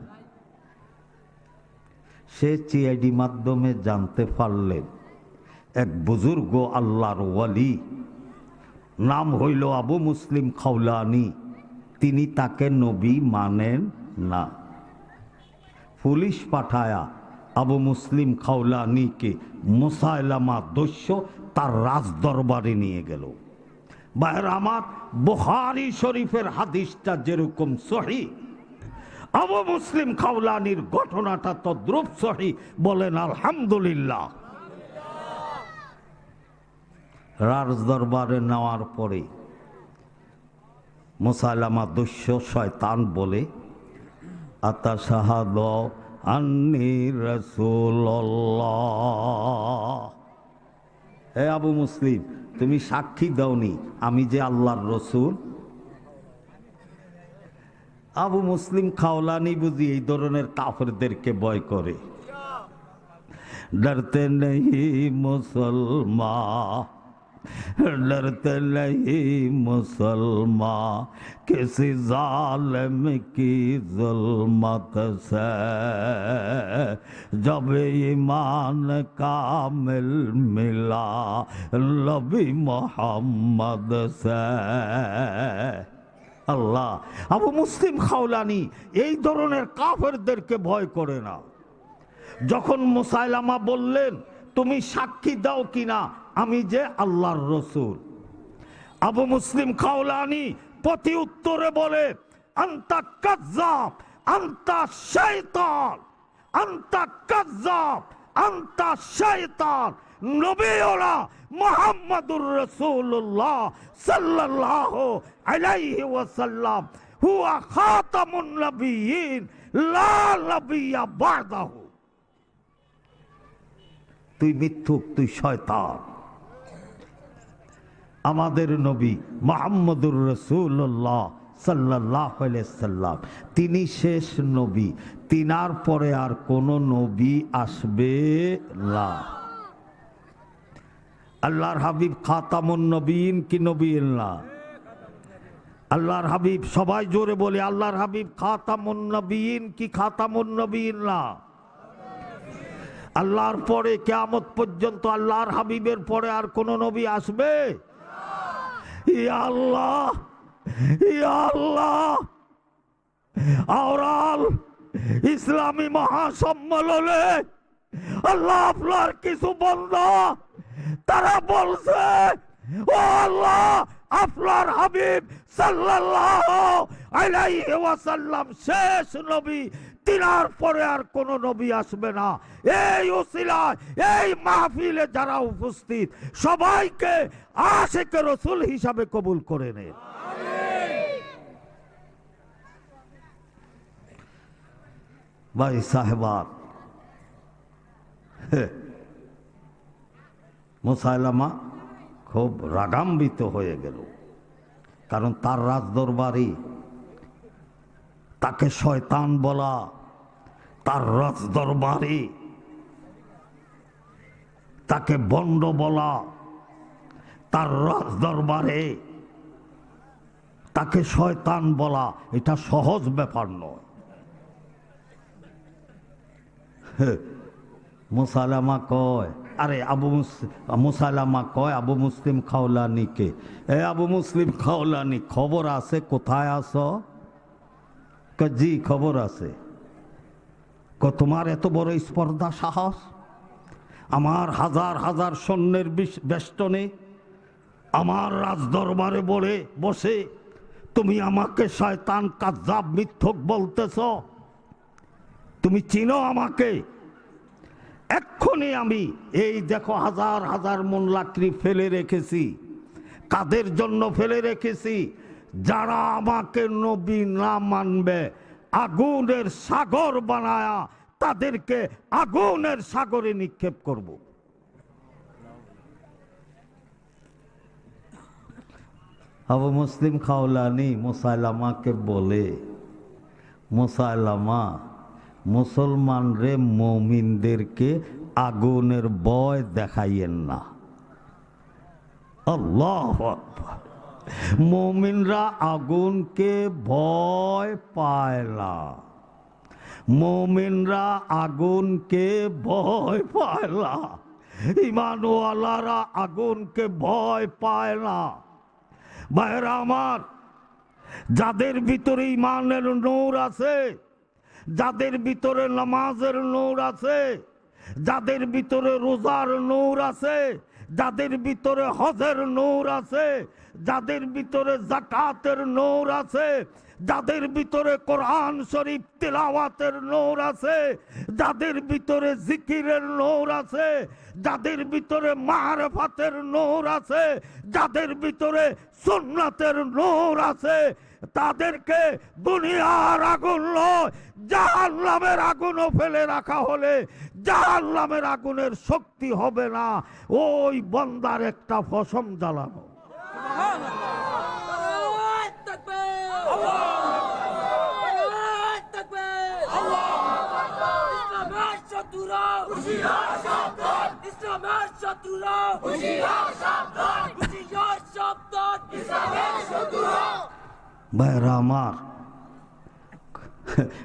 সে চিআইডি মাধ্যমে জানতে পারলেন এক বুজুর্গ আল্লাহর ওয়ালি, নাম হইল আবু মুসলিম খাওলানি, তিনি তাকে নবী মানেন না। পুলিশ পাঠায়া আবু মুসলিম খাওলানিকে মুসাইলামা দস্যু তার রাজদরবারে নিয়ে গেল। ভাইয়ের আমার, বুখারী শরীফের হাদিসটা যেরকম সহিহ, আবু মুসলিম খাওলানির ঘটনাটা তদ্রুপ সহিহ। বলেন আলহামদুলিল্লাহ। রাজদরবারে নেওয়ার পরে মুসাইলামা দস্যু শয়তান বলে, আতাশাহাদু আন্নী রাসূলুল্লাহ, হে আবু মুসলিম, তুমি সাক্ষী দাওনি আমি যে আল্লাহর রসুল? আবু মুসলিম খাওলানি বুঝি এই ধরনের কাফেরদেরকে ভয় করে। ডরতে নেই মুসলমান, डरते नहीं मुसलमान किसी जालिम की जुल्मत से, जब ईमान कामिल मिला नबी मोहम्मद से। আল্লাহ, আবু মুসলিম খাওলানি এই ধরনের কাফেরদেরকে ভয় করে না। যখন মুসাইলামা বললেন তুমি সাক্ষী দাও কিনা আমি যে আল্লাহর রসুল, আবু মুসলিম খাওলানি প্রতি উত্তরে বলে, আনতা কাজ্জাব, আনতা শয়তান, আনতা কাজ্জাব, আনতা শয়তান। নবীনা মুহাম্মাদুর রাসূলুল্লাহ সাল্লাল্লাহু আলাইহি ওয়াসাল্লাম হুয়া খাতামুন নবিয়্যিন লা নবিয়্যা বাদাহু। তুই মিথ্যুক, তুই শয়তান। আমাদের নবী মুহাম্মাদুর রাসূলুল্লাহ সাল্লাল্লাহু আলাইহি সাল্লাম তিনি শেষ নবী, তিনার পরে আর কোন নবী আসবে না। আল্লাহর হাবিব খাতামুন নবীন কি নবীন না? আল্লাহর হাবিব, সবাই জোরে বলে, আল্লাহর হাবিব খাতামুন নবীন কি খাতামুন নবীন না? আল্লাহর পরে কিয়ামত পর্যন্ত আল্লাহর হাবিবের পরে আর কোন নবী আসবে? ইয়া আল্লাহ, ইয়া আল্লাহ। আওরাল ইসলামী মহাসম্মেলনে আল্লাহ আপনার কিছু বান্দা তারা বলছে, ও আল্লাহ, আপনার হাবিব সাল্লাল্লাহু আলাইহি ওয়াসাল্লাম শেষ নবী, তিনার পরে আর কোন নবী আসবে না। এই উসিলায় এই মাহফিলে যারা উপস্থিত সবাইকে আশিকে রাসূল হিসাবে কবুল করে নেন। ভাই সাহেবান, মুসাইলামা খুব রাগান্বিত হয়ে গেল, কারণ তার রাজদরবারে তাকে শয়তান বলা, তার রাজদরবারে তাকে বন্ড বলা, তার রাজদরবারে তাকে শয়তান বলা এটা সহজ ব্যাপার নয়। মুসাইলামা কয়, আরে মুসাইলামা কয় আবু মুসলিম খাওলানিকে, এ আবু মুসলিম খাওলানি খবর আছে, কোথায় আছো? জি খবর আছে। তোমার এত বড় স্পর্ধা সাহস, আমার হাজার হাজার সৈন্যের বেষ্টনে আমার রাজদরবারে বসে তুমি আমাকে শয়তান কাজ্জাব মিথ্যক বলতেছ? তুমি চিনো আমাকে? এক্ষুনি আমি এই দেখো হাজার হাজার মন লাকড়ি ফেলে রেখেছি। কাদের জন্য ফেলে রেখেছি? যারা আমাকে নবী না মানবে আগুনের সাগর বানায়া তাদেরকে আগুনের সাগরে নিক্ষেপ করব। আবু মুসলিম খাওলানি মুসাইলামাকে বলে, মুসাইলামা মুসলমান রে মুমিনদেরকে আগুনের ভয় দেখাইয়েন না। আল্লাহু আকবার। মুমিনরা আগুনকে ভয় পায় না, মুমিনরা আগুনকে ভয় পায় না, ঈমানওয়ালারা আগুনকে ভয় পায় না। ভাইরা আমার, যাদের ভিতরে ঈমানের নূর আছে, যাদের ভিতরে নামাজের নূর আছে, যাদের ভিতরে রোজার নূর আছে, যাদের ভিতরে হজের নূর আছে, যাদের ভিতরে যাকাতের নূর আছে, যাদের ভিতরে কোরআন শরীফ তিলাওয়াতের নূর আছে, যাদের ভিতরে জিকিরের নূর আছে, যাদের ভিতরে মারফাতের নূর আছে, যাদের ভিতরে সুন্নাতের নূর আছে, তাদেরকে দুনিয়ার আগুন নয় জাহান্নামের আগুনও ফেলে রাখা হলে জাহান্নামের আগুনের শক্তি হবে না ওই বান্দার একটা ফসম জ্বালানো। ভাইরা আমার,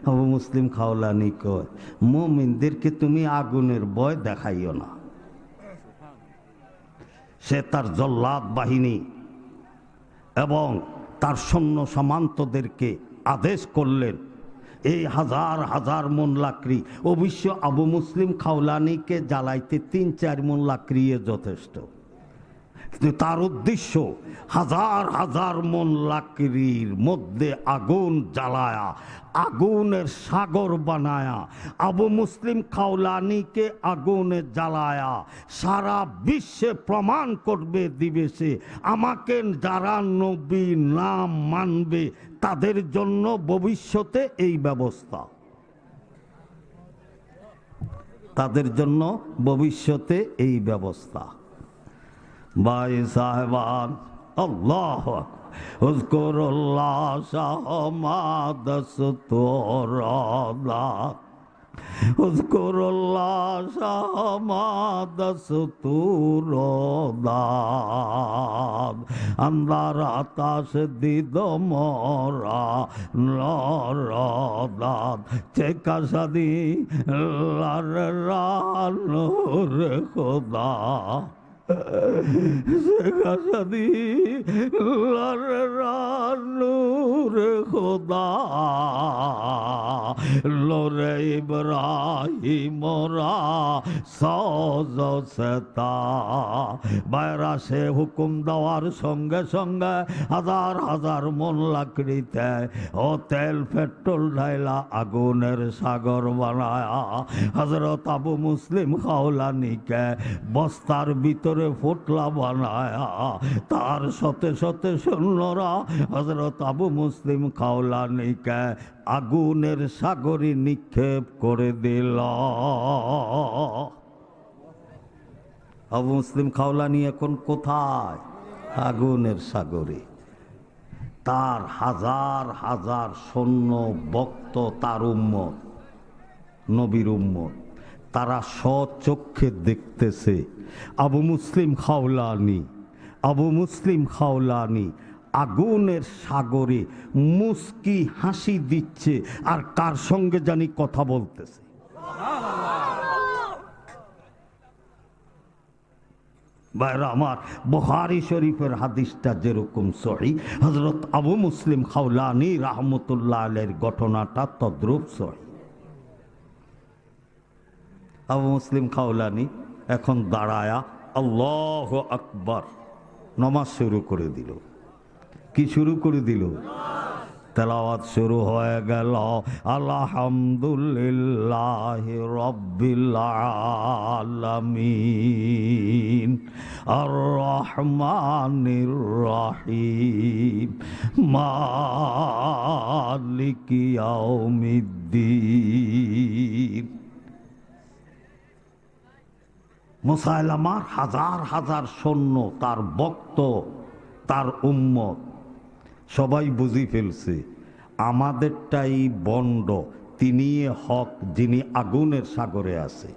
আবু মুসলিম খাওলানি কয় মুমিনদেরকে তুমি আগুনের ভয় দেখাইও না। সে তার জল্লাদ বাহিনী এবং তার সৈন্য সামন্তদেরকে আদেশ করলেন এই হাজার হাজার মন লাকড়ি, অবশ্য আবু মুসলিম খাওলানিকে জ্বালাইতে 3-4 মন লাকড়ি যথেষ্ট, কিন্তু তার উদ্দেশ্য হাজার হাজার মন লাকড়ির মধ্যে আগুন জ্বালায়া আগুনের সাগর বানায়া আবু মুসলিম খাওলানিকে আগুনে জ্বালায়া সারা বিশ্বে প্রমাণ করবে দিবে সে আমাকে যারা নবী নাম মানবে তাদের জন্য ভবিষ্যতে এই ব্যবস্থা, তাদের জন্য ভবিষ্যতে এই ব্যবস্থা। ভাই সাহেবান, আল্লাহ উযকুরুল্লাহ শাহমাদাসতুরদা, উযকুরুল্লাহ শাহমাদাসতুরদা, আন্দার আতাশ দিদ মরা নরদাদ চেকাশাদি লার রানুর খোদা। শেখাসাদি নূরে খোদা লোরে ইব্রাহিম রা সজসতা। বাইরা সে হুকুম দেওয়ার সঙ্গে সঙ্গে হাজার হাজার মন লাকড়িতে ও তেল পেট্রোল ঢাইলা আগুনের সাগর বানায়া হযরত আবু মুসলিম খাওলানিকে বস্তার ভিতরে ফোটলা বানায়া তার সাথে সাথে সৈন্যরা হযরত আবু মুসলিম খাওলানিকে আগুনের সাগরে নিক্ষেপ করে দিল। আবু মুসলিম খাওলানি এখন কোথায়? আগুনের সাগরে। তার হাজার হাজার সৈন্য ভক্ত, তার উম্মত, নবীর উম্মত, তারা স্বচক্ষে দেখতেছে আবু মুসলিম খাওলানি আগুনের সাগরে মুস্কি হাসি দিচ্ছে আর কার সঙ্গে জানি কথা বলতেছে। ভাইরা আমার, বুখারী শরীফের হাদিসটা যেরকম সহিহ, হযরত আবু মুসলিম খাওলানি রাহমাতুল্লাহ আলাইহির ঘটনাটা তদ্রূপ সহিহ। আবু মুসলিম খাওলানি এখন দাঁড়ায়া আল্লাহু আকবার নামাজ শুরু করে দিল। কি শুরু করে দিল? তেলাওয়াত শুরু হয়ে গেল, আলহামদুলিল্লাহি রাব্বিল আলামিন আর রহমানির রহিম মালিকি ইয়াউমিদ্দিন। মুসাইলামার হাজার হাজার সৈন্য, তার ভক্ত, তার উম্মত সবাই বুঝি ফেলছে আমাদেরটাই বন্ড, তিনি হক, যিনি আগুনের সাগরে আছে,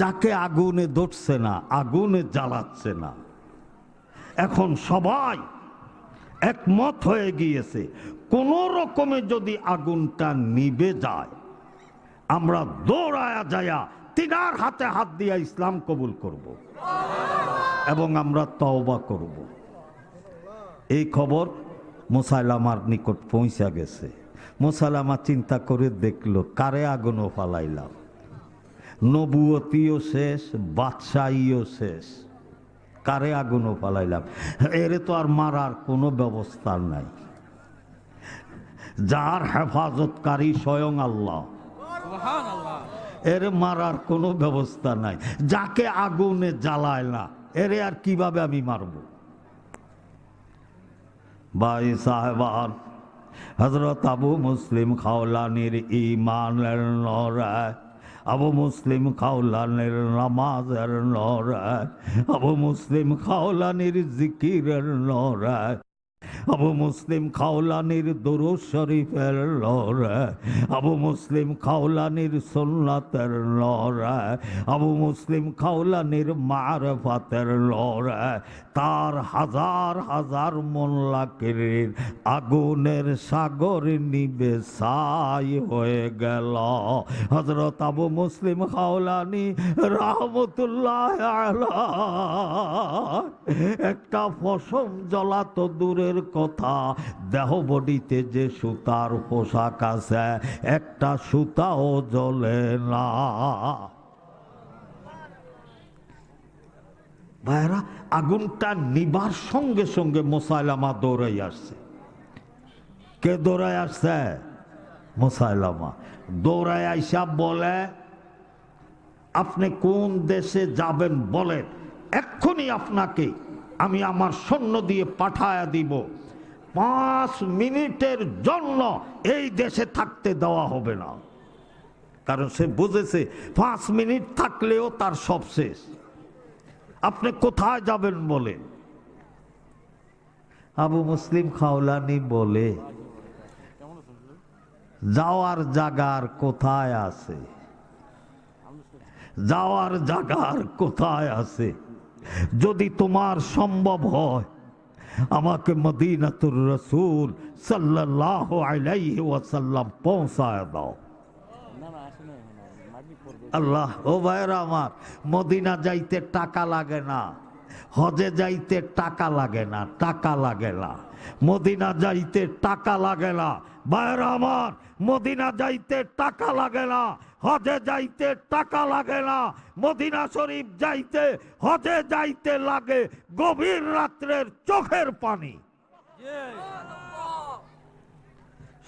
যাকে আগুনে ধরছে না, আগুনে জ্বালাচ্ছে না। এখন সবাই একমত হয়ে গিয়েছে কোন রকমে যদি আগুনটা নিভে যায় আমরা দৌড়ায়া যায়া তিনার হাতে হাত দিয়া ইসলাম কবুল করব এবং আমরা তওবা করব। এই খবর মুসাইলামার নিকট পৌঁছা গেছে। মুসাইলামা চিন্তা করে দেখলো কারে আগুনও ফালাইলাম, নবুয়তিও শেষ, বাদশাহীও শেষ, কারে আগুনও ফালাইলাম, এরে তো আর মারার কোনো ব্যবস্থা নাই। যার হেফাজতকারী স্বয়ং আল্লাহ, এর মারার কোনো ব্যবস্থা নাই। যাকে আগুনে জ্বালায় না, এরে আর কিভাবে আমি মারব? ভাই সাহেবান, হযরত আবু মুসলিম খাওলানির ঈমানের লড়াই, আবু মুসলিম খাওলানির নামাজের লড়াই, আবু মুসলিম খাওলানির জিকিরের লড়াই, আবু মুসলিম খাওলানির দুরূদ শরীফের লড়াই, আবু মুসলিম খাওলানির সুন্নাতের লড়াই, আবু মুসলিম খাওলানির মারফাতের লড়াই, তার হাজার হাজার মন লাকড়ির আগুনের সাগর নিবে ছাই হয়ে গেল। হযরত আবু মুসলিম খাওলানি রাহমাতুল্লাহ আলাইহি একটা পশম জ্বলা তো দূরের কথা, দেহ বডিতে যে সুতার পোশাক আছে একটা সুতাও জ্বলে না। ভাইরা, আগুনটা নিবার সঙ্গে সঙ্গে মুসাইলামা দৌড়াই আসছে। কে দৌড়াই আসছে? মুসাইলামা দৌড়াই আইসা বলে, আপনি কোন দেশে যাবেন বলেন, এক্ষুনি আপনাকে আমি আমার সৈন্য দিয়ে পাঠায়া দিব। 5 মিনিটের জন্য এই দেশে থাকতে দেওয়া হবে না। কারণ সে বুঝেছে 5 মিনিট থাকলেও তার সব শেষ। আপনি কোথায় যাবেন বলেন? আবু মুসলিম খাওলানি বলে, যাওয়ার জায়গার কোথায় আছে, যাওয়ার জায়গার কোথায় আছে? যদি তোমার সম্ভব হয় আমাকে মদিনাতুর রাসূল সাল্লাল্লাহু আলাইহি ওয়াসাল্লাম পৌঁছায় দাও। আল্লাহ, ও ভাইরা আমার, মদিনা যাইতে টাকা লাগে না, হজে যাইতে টাকা লাগে না, টাকা লাগে না, মদিনা যাইতে টাকা লাগে না। ভাইরা আমার, মদিনা যাইতে টাকা লাগে না, হজে যাইতে টাকা লাগে না। মদিনা শরীফ যাইতে, হজে যাইতে লাগে গভীর রাত্রের চোখের পানি।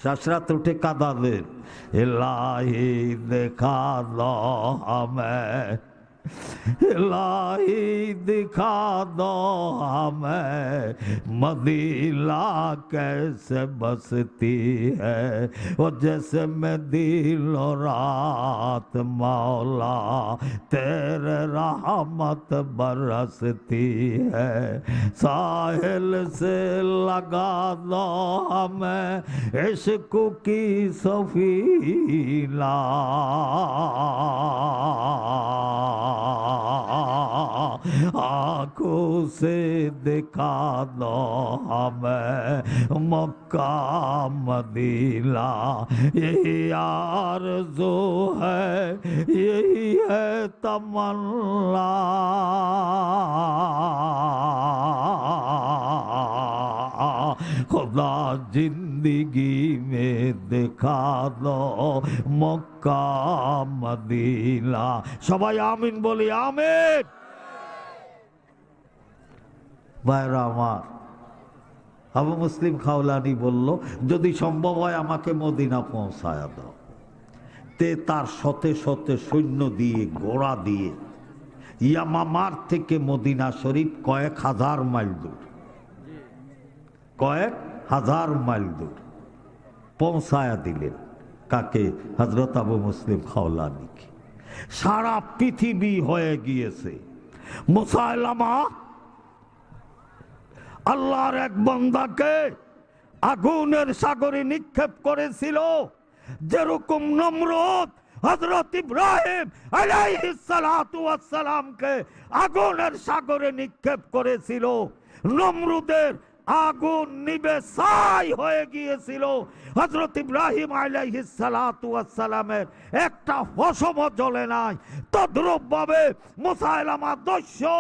শাসরাত উঠে কাঁদালেন, ইলাহি দেখা দো हमें, इलाही दिखा दो हमें, मदीना कैसे बसती है, वो जैसे मैं दिल रात मौला तेरे रहमत बरसती है, साहिल से लगा दो हमें इश्क की सफीना, आँखों से दिखा दो हमें मक्का मदीना, यही आरज़ू है, यही है तमन्ना। खुदा जिंदगी में दिखा दो मक्का मदीना। सबाई आमीन बोली, आमीन। ভাইরা আমার, আবু মুসলিম খাওলানি বলল, যদি সম্ভব হয় আমাকে মদিনা পৌঁছায়া দাও। তে তার শতে শতে সৈন্য দিয়ে, ঘোড়া দিয়ে, ইয়ামামার থেকে মদিনা শরীফ কয়েক হাজার মাইল দূর, কয়েক হাজার মাইল দূর পৌঁছায়া দিলেন। কাকে? হযরত আবু মুসলিম খাওলানিকে। সারা পৃথিবী হয়ে গিয়েছে মুসাইলামা আল্লাহর এক বান্দাকে আগুনের সাগরে নিক্ষেপ করেছিল, যেরকম নমরুদ হযরত ইব্রাহিম আলাইহিস সালাতু ওয়াস সালামকে আগুনের সাগরে নিক্ষেপ করেছিল। নমরুদের আগুন নিভে ছাই হয়ে গিয়েছিল। হযরত ইব্রাহিম আলাইহিস সালাতু ওয়াস সালামের একটা ফসমও জ্বলে নাই। তদ্রূপ ভাবে মুসাইলামা দস্যু,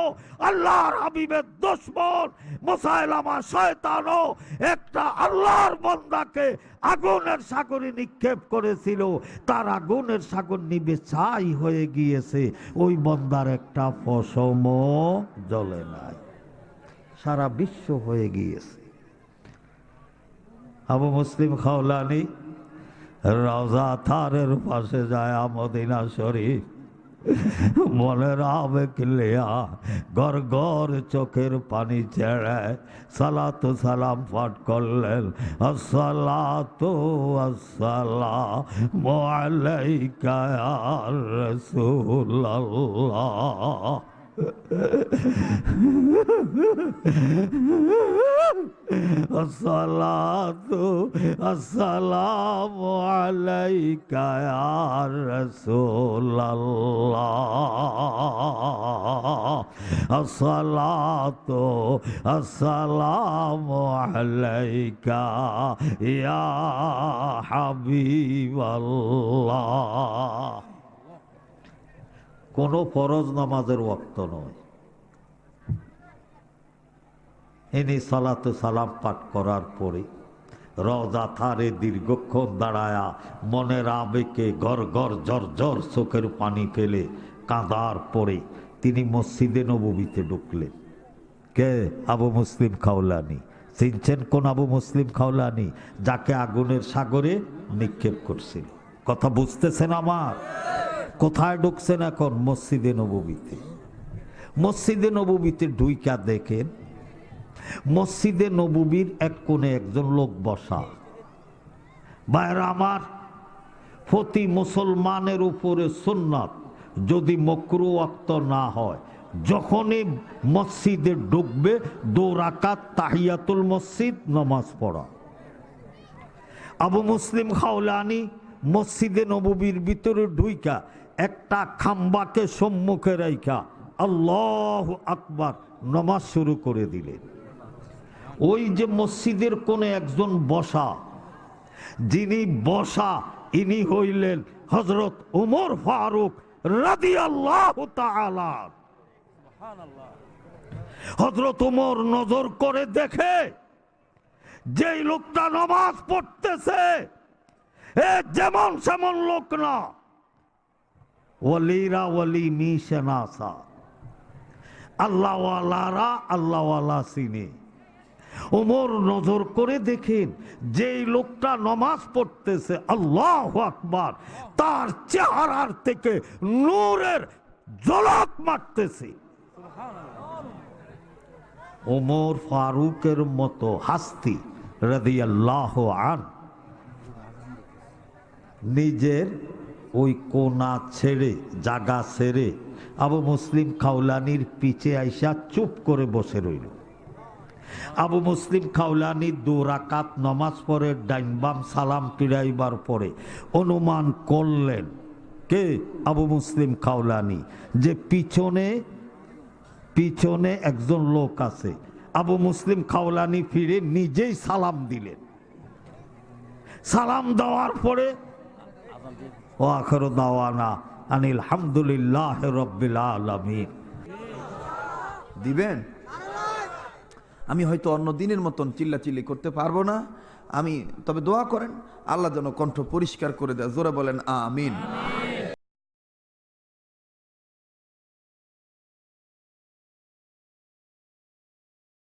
আল্লাহর হাবিবের দুশমন মুসাইলামা শয়তানও একটা আল্লাহর বান্দাকে আগুনের সাগরে নিক্ষেপ করেছিল। তার আগুনের সাগর নিভে ছাই হয়ে গিয়েছে, ওই বান্দার একটা ফসমও জ্বলে নাই। সারা বিশ্ব হয়ে গিয়েছে। আবু মুসলিম খাওলানি রওজা থারের পাশে যায় মদিনা শরীফ, মনের আবেগ লিয়া গড় গড় চোখের পানি ছেড়ে সালাতু সালাম পাঠ করলেন। আসসালাতু আসসালামু আলাইকা ইয়া রাসূলুল্লাহ, আসসালাতু আসসালামু আলাইকা ইয়া রাসূলুল্লাহ, আসসালাতু আসসালামু আলাইকা ইয়া হাবিবাল্লাহ। কোনো ফরজ নামাজের ওয়াক্ত নয়। ইনি সালাতু সালাম পাঠ করার পরে রওজা থারে দীর্ঘক্ষণ দাঁড়ায়া মনের আবেগে গড় গড় জর জর চোখের পানি ফেলে কাঁদার পরে তিনি মসজিদে নববীতে ঢুকলেন। কে? আবু মুসলিম খাওলানি। চিনছেন কোন আবু মুসলিম খাওলানি? যাকে আগুনের সাগরে নিক্ষেপ করছিল। কথা বুঝতেছেন আমার? কোথায় ঢুকছেন এখন? মসজিদে নববীতে। মসজিদে নববীতে ঢুইকা দেখেন মসজিদে নববীর এক কোণে একজন লোক বসা। ভাইরা আমার, প্রতি মুসলমানের উপরে সুন্নাত, যদি মাকরুহ ওয়াক্ত না হয়, যখনই মসজিদে ঢুকবে 2 রাকাত তাহিয়াতুল মসজিদ নামাজ পড়া। আবু মুসলিম খাওলানি মসজিদে নববীর ভিতরে ঢুইকা একটা খাম্বাকে সম্মুখে রাইখা আল্লাহু আকবার নামাজ শুরু করে দিলেন। ওই যে মসজিদের কোণে একজন বসা, যিনি বসা ইনি হইলেন হযরত ওমর ফারুক রাদিয়াল্লাহু তাআলা। হযরত ওমর নজর করে দেখে যেই লোকটা নামাজ পড়তেছে এ যেমন সেমন লোক না, ওয়ালিরা ওয়ালি মিশনাসা, আল্লাহওয়ালারা আল্লাহওয়ালা চিনে। ওমর নজর করে দেখেন যেই লোকটা নামাজ পড়তেছে আল্লাহু আকবার, তার চেহারার থেকে নূরের ঝলক মারতেছে। ওমর ফারুকের মতো হাস্তি রাদিয়াল্লাহু আনহু নিজের ওই কোনা ছেড়ে জায়গা ছেড়ে আবু মুসলিম খাওলানির পিছে আইসা চুপ করে বসে রইল। আবু মুসলিম খাওলানি 2 রাকাত নমাজ পড়ে ডাইন বাম সালাম ফিরাইবার পরে অনুমান করলেন কে আবু মুসলিম খাওলানি যে পিছনে পিছনে একজন লোক আছে। আবু মুসলিম খাওলানি ফিরে নিজেই সালাম দিলেন। সালাম দেওয়ার পরে ওয়া আখিরু দাওয়ানা আনিল হামদুলিল্লাহি রাব্বিল আলামিন দিবেন। আমি হয়তো অন্য দিনের মতন চিল্লাচিল্লি করতে পারবো না, তবে দোয়া করেন আল্লাহ যেন কণ্ঠ পরিষ্কার করে দেয়। জোরে বলেন আমিন।